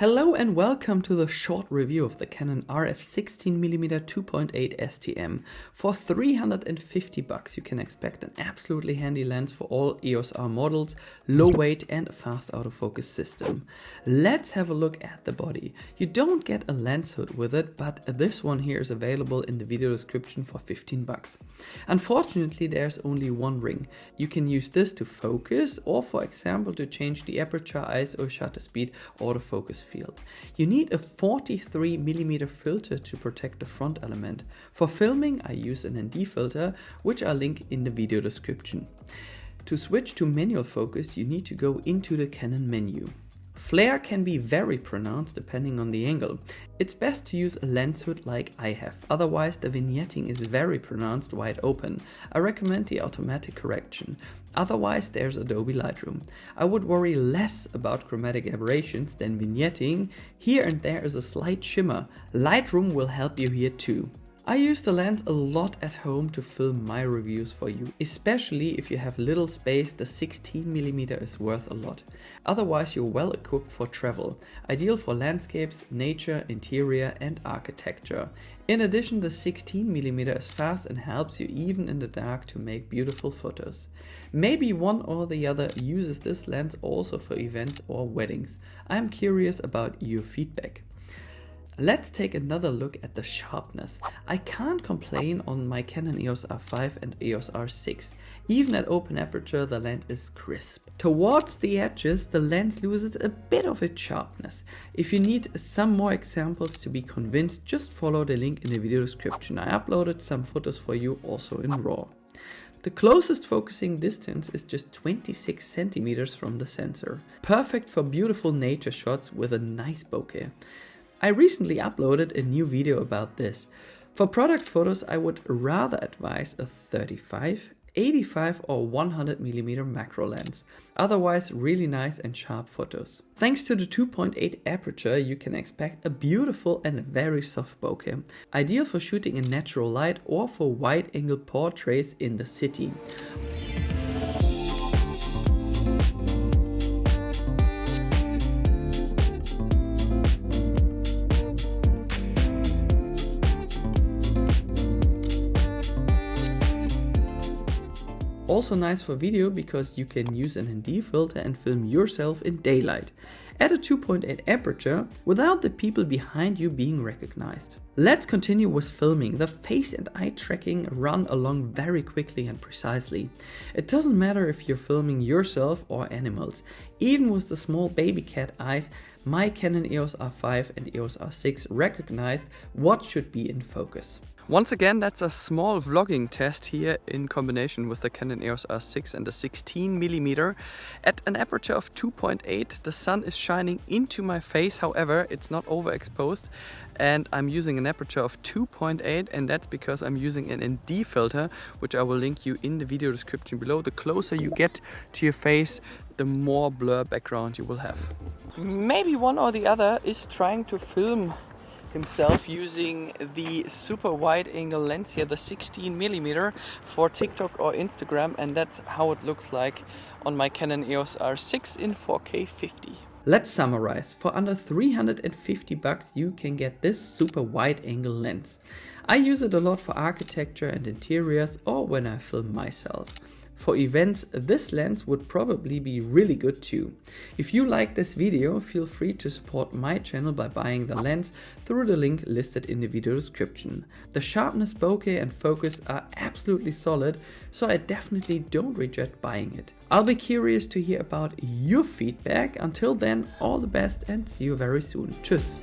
Hello and welcome to the short review of the Canon RF 16mm 2.8 STM. For $350 you can expect an absolutely handy lens for all EOS R models, low weight and a fast autofocus system. Let's have a look at the body. You don't get a lens hood with it, but this one here is available in the video description for $15. Unfortunately there's only one ring. You can use this to focus or for example to change the aperture, ISO, shutter speed, autofocus field. You need a 43mm filter to protect the front element. For filming I use an ND filter, which I'll link in the video description. To switch to manual focus you need to go into the Canon menu. Flare can be very pronounced depending on the angle. It's best to use a lens hood like I have, otherwise the vignetting is very pronounced wide open. I recommend the automatic correction, otherwise there's Adobe Lightroom. I would worry less about chromatic aberrations than vignetting. Here and there is a slight shimmer. Lightroom will help you here too. I use the lens a lot at home to film my reviews for you, especially if you have little space. The 16mm is worth a lot. Otherwise you're well equipped for travel, ideal for landscapes, nature, interior and architecture. In addition, the 16mm is fast and helps you even in the dark to make beautiful photos. Maybe one or the other uses this lens also for events or weddings. I'm curious about your feedback. Let's take another look at the sharpness. I can't complain on my Canon EOS R5 and EOS R6. Even at open aperture the lens is crisp. Towards the edges the lens loses a bit of its sharpness. If you need some more examples to be convinced, just follow the link in the video description. I uploaded some photos for you also in RAW. The closest focusing distance is just 26 centimeters from the sensor. Perfect for beautiful nature shots with a nice bokeh. I recently uploaded a new video about this. For product photos I would rather advise a 35, 85 or 100mm macro lens. Otherwise really nice and sharp photos. Thanks to the 2.8 aperture you can expect a beautiful and very soft bokeh. Ideal for shooting in natural light or for wide angle portraits in the city. Also nice for video because you can use an ND filter and film yourself in daylight at a 2.8 aperture without the people behind you being recognized. Let's continue with filming. The face and eye tracking run along very quickly and precisely. It doesn't matter if you're filming yourself or animals. Even with the small baby cat eyes, my Canon EOS R5 and EOS R6 recognized what should be in focus. Once again, that's a small vlogging test here in combination with the Canon EOS R6 and the 16mm. At an aperture of 2.8, the sun is shining into my face, however, it's not overexposed. And I'm using an aperture of 2.8 and that's because I'm using an ND filter, which I will link you in the video description below. The closer you get to your face, the more blur background you will have. Maybe one or the other is trying to film himself using the super wide angle lens here, the 16mm, for TikTok or Instagram, and that's how it looks like on my Canon EOS R6 in 4K 50. Let's summarize. For under $350 you can get this super wide angle lens. I use it a lot for architecture and interiors or when I film myself. For events, this lens would probably be really good too. If you like this video, feel free to support my channel by buying the lens through the link listed in the video description. The sharpness, bokeh and focus are absolutely solid, so I definitely don't regret buying it. I'll be curious to hear about your feedback. Until then, all the best and see you very soon. Tschüss!